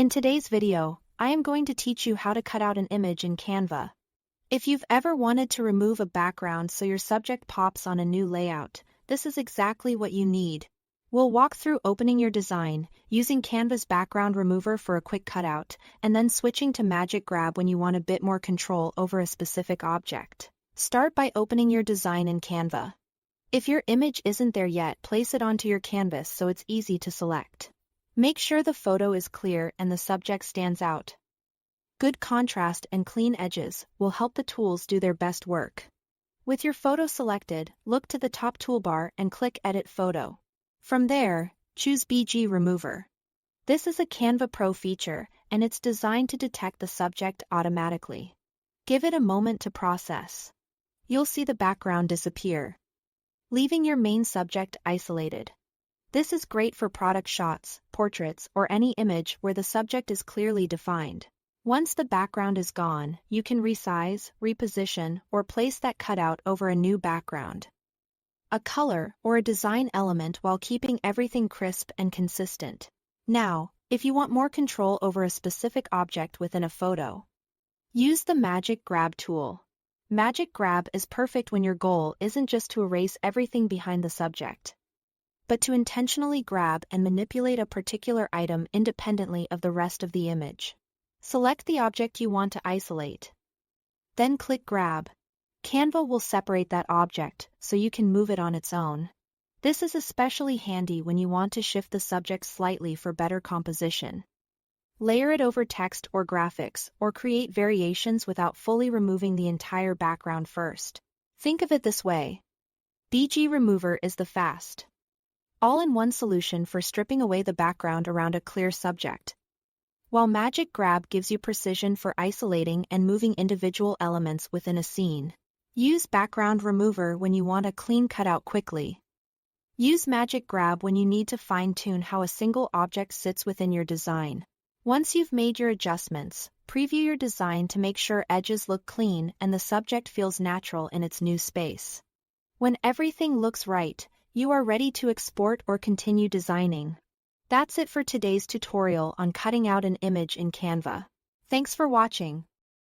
In today's video, I am going to teach you how to cut out an image in Canva. If you've ever wanted to remove a background so your subject pops on a new layout, this is exactly what you need. We'll walk through opening your design, using Canva's background remover for a quick cutout, and then switching to Magic Grab when you want a bit more control over a specific object. Start by opening your design in Canva. If your image isn't there yet, place it onto your canvas so it's easy to select. Make sure the photo is clear and the subject stands out. Good contrast and clean edges will help the tools do their best work. With your photo selected, look to the top toolbar and click Edit Photo. From there, choose BG Remover. This is a Canva Pro feature, and it's designed to detect the subject automatically. Give it a moment to process. You'll see the background disappear, leaving your main subject isolated. This is great for product shots, portraits, or any image where the subject is clearly defined. Once the background is gone, you can resize, reposition, or place that cutout over a new background, a color, or a design element while keeping everything crisp and consistent. Now, if you want more control over a specific object within a photo, use the Magic Grab tool. Magic Grab is perfect when your goal isn't just to erase everything behind the subject, but to intentionally grab and manipulate a particular item independently of the rest of the image. Select the object you want to isolate. Then click Grab. Canva will separate that object so you can move it on its own. This is especially handy when you want to shift the subject slightly for better composition. Layer it over text or graphics, or create variations without fully removing the entire background first. Think of it this way. BG Remover is the fast, all-in-one solution for stripping away the background around a clear subject, while Magic Grab gives you precision for isolating and moving individual elements within a scene. Use Background Remover when you want a clean cutout quickly. Use Magic Grab when you need to fine-tune how a single object sits within your design. Once you've made your adjustments, preview your design to make sure edges look clean and the subject feels natural in its new space. When everything looks right, you are ready to export or continue designing. That's it for today's tutorial on cutting out an image in Canva. Thanks for watching.